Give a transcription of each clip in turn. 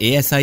ASI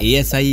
ASI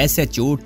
SHO